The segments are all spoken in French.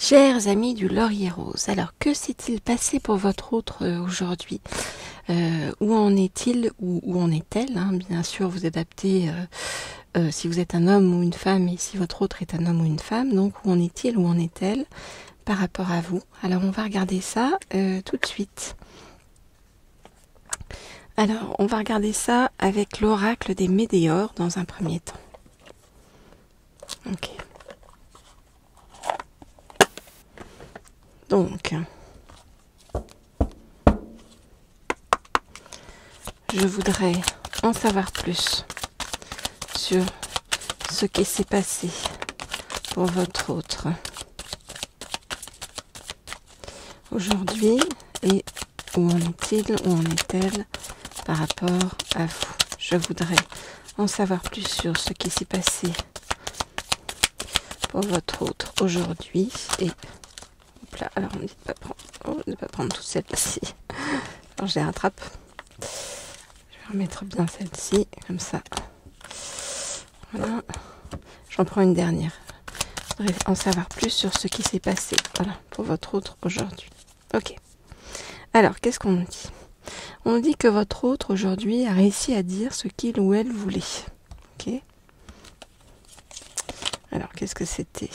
Chers amis du Laurier Rose, alors que s'est-il passé pour votre autre aujourd'hui? Où en est-il ou où en est-elle, hein? Bien sûr, vous adaptez si vous êtes un homme ou une femme et si votre autre est un homme ou une femme. Donc, où en est-il, où en est-elle par rapport à vous? Alors, on va regarder ça tout de suite. Alors, on va regarder ça avec l'oracle des Médéors dans un premier temps. Ok. Donc, je voudrais en savoir plus sur ce qui s'est passé pour votre autre aujourd'hui et où en est-il, où en est-elle par rapport à vous. Je voudrais en savoir plus sur ce qui s'est passé pour votre autre aujourd'hui et hop là, alors on ne dit pas prendre, pas prendre toute celle-ci. Alors je les rattrape. Je vais remettre bien celle-ci, comme ça. Voilà. J'en prends une dernière. Je voudrais en savoir plus sur ce qui s'est passé, voilà, pour votre autre aujourd'hui. Ok. Alors, qu'est-ce qu'on nous dit? On nous dit que votre autre aujourd'hui a réussi à dire ce qu'il ou elle voulait. Ok. Alors, qu'est-ce que c'était?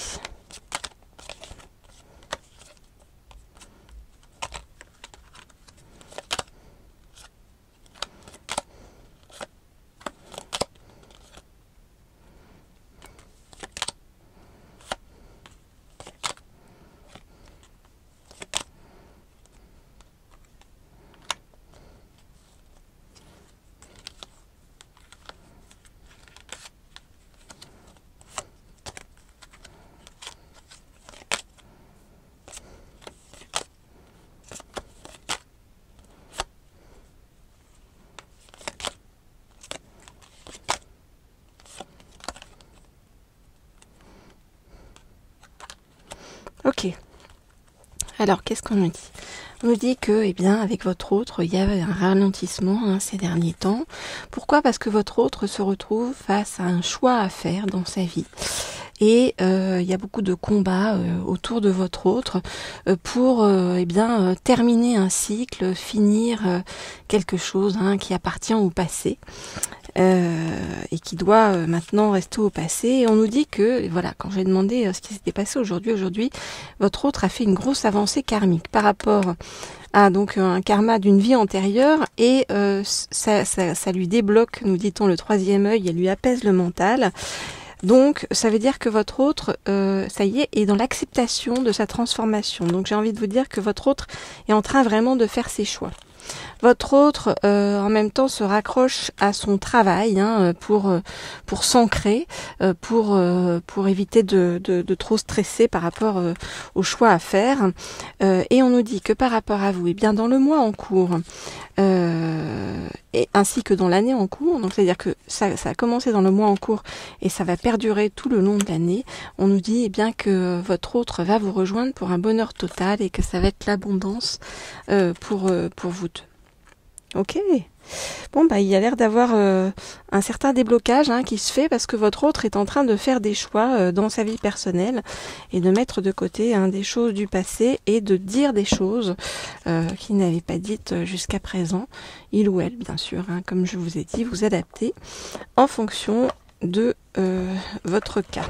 Ok. Alors, qu'est-ce qu'on nous dit? On nous dit que, eh bien, avec votre autre, il y avait un ralentissement ces derniers temps. Pourquoi? Parce que votre autre se retrouve face à un choix à faire dans sa vie. Et il y a beaucoup de combats autour de votre autre pour eh bien terminer un cycle, finir quelque chose qui appartient au passé. Et qui doit maintenant rester au passé. Et on nous dit que, voilà, quand j'ai demandé ce qui s'était passé aujourd'hui, votre autre a fait une grosse avancée karmique par rapport à donc un karma d'une vie antérieure et ça lui débloque, nous dit-on, le troisième œil et lui apaise le mental. Donc, ça veut dire que votre autre, ça y est dans l'acceptation de sa transformation. Donc, j'ai envie de vous dire que votre autre est en train vraiment de faire ses choix. Votre autre, en même temps, se raccroche à son travail pour s'ancrer, pour éviter de trop stresser par rapport aux choix à faire. Et on nous dit que par rapport à vous, eh bien dans le mois en cours, et ainsi que dans l'année en cours, donc c'est-à-dire que ça a commencé dans le mois en cours et ça va perdurer tout le long de l'année, on nous dit eh bien que votre autre va vous rejoindre pour un bonheur total et que ça va être l'abondance pour vous deux. Ok. Bon, il y a l'air d'avoir un certain déblocage qui se fait parce que votre autre est en train de faire des choix dans sa vie personnelle et de mettre de côté des choses du passé et de dire des choses qu'il n'avait pas dites jusqu'à présent. Il ou elle, bien sûr, comme je vous ai dit, vous adaptez en fonction de votre cas.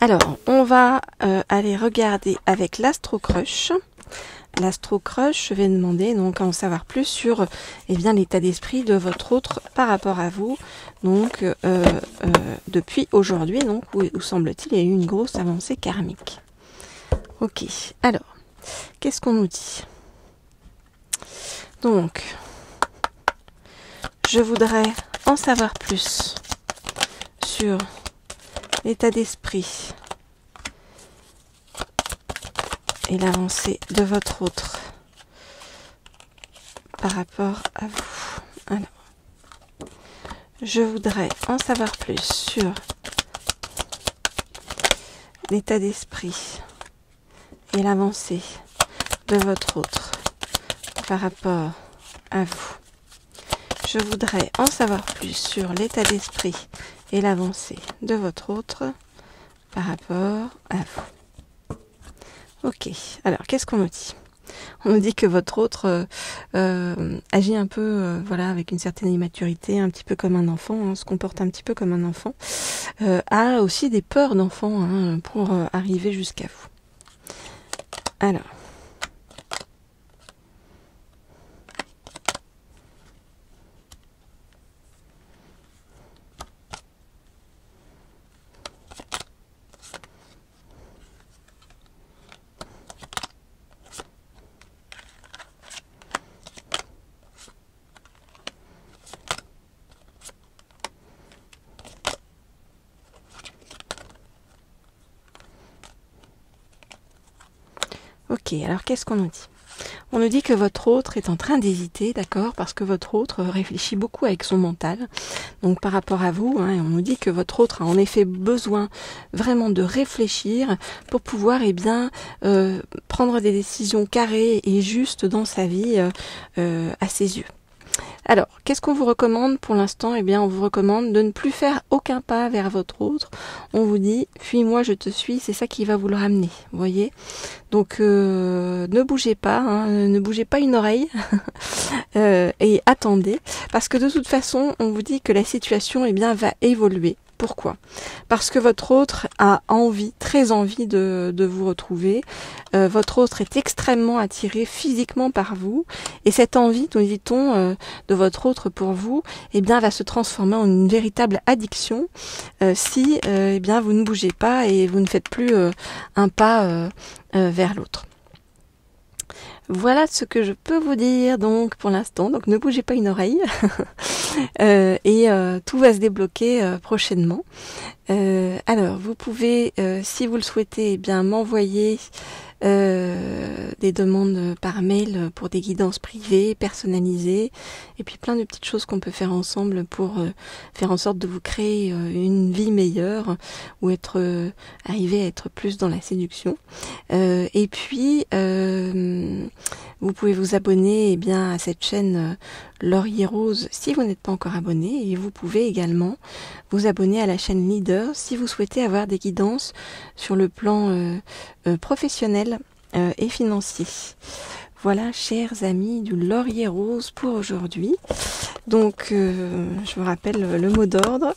Alors, on va aller regarder avec l'Astro Crush. L'Astro Crush, je vais demander donc à en savoir plus sur l'état d'esprit de votre autre par rapport à vous. Donc depuis aujourd'hui, donc où semble-t-il il y a eu une grosse avancée karmique. Ok, alors, qu'est-ce qu'on nous dit? Donc, je voudrais en savoir plus sur l'état d'esprit et l'avancée de votre autre par rapport à vous. Alors, je voudrais en savoir plus sur l'état d'esprit et l'avancée de votre autre par rapport à vous. Je voudrais en savoir plus sur l'état d'esprit et l'avancée de votre autre par rapport à vous. Ok, alors qu'est-ce qu'on nous dit? On nous dit que votre autre agit un peu voilà, avec une certaine immaturité, un petit peu comme un enfant, hein, se comporte un petit peu comme un enfant, a aussi des peurs d'enfant hein, pour arriver jusqu'à vous. Alors, ok, alors qu'est-ce qu'on nous dit? On nous dit que votre autre est en train d'hésiter, d'accord, parce que votre autre réfléchit beaucoup avec son mental. Donc par rapport à vous, hein, on nous dit que votre autre a en effet besoin vraiment de réfléchir pour pouvoir prendre des décisions carrées et justes dans sa vie à ses yeux. Alors, qu'est-ce qu'on vous recommande pour l'instant? Eh bien, on vous recommande de ne plus faire aucun pas vers votre autre. On vous dit, fuis-moi, je te suis, c'est ça qui va vous le ramener, vous voyez? Donc, ne bougez pas, hein, ne bougez pas une oreille et attendez, parce que de toute façon, on vous dit que la situation, eh bien, va évoluer. Pourquoi? Parce que votre autre a envie, très envie de vous retrouver. Votre autre est extrêmement attiré physiquement par vous. Et cette envie, nous dit-on, de votre autre pour vous, eh bien, va se transformer en une véritable addiction si eh bien, vous ne bougez pas et vous ne faites plus un pas vers l'autre. Voilà ce que je peux vous dire donc pour l'instant. Donc ne bougez pas une oreille et tout va se débloquer prochainement. Alors vous pouvez, si vous le souhaitez, eh bien m'envoyer des demandes par mail pour des guidances privées, personnalisées, et puis plein de petites choses qu'on peut faire ensemble pour faire en sorte de vous créer une vie meilleure ou arriver à être plus dans la séduction. Et puis vous pouvez vous abonner à cette chaîne Laurier Rose si vous n'êtes pas encore abonné, et vous pouvez également vous abonner à la chaîne Leader si vous souhaitez avoir des guidances sur le plan professionnel et financier. Voilà, chers amis du Laurier Rose pour aujourd'hui. Donc, je vous rappelle le mot d'ordre.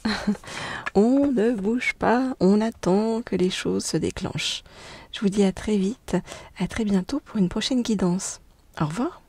On ne bouge pas, on attend que les choses se déclenchent. Je vous dis à très vite, à très bientôt pour une prochaine guidance. Au revoir.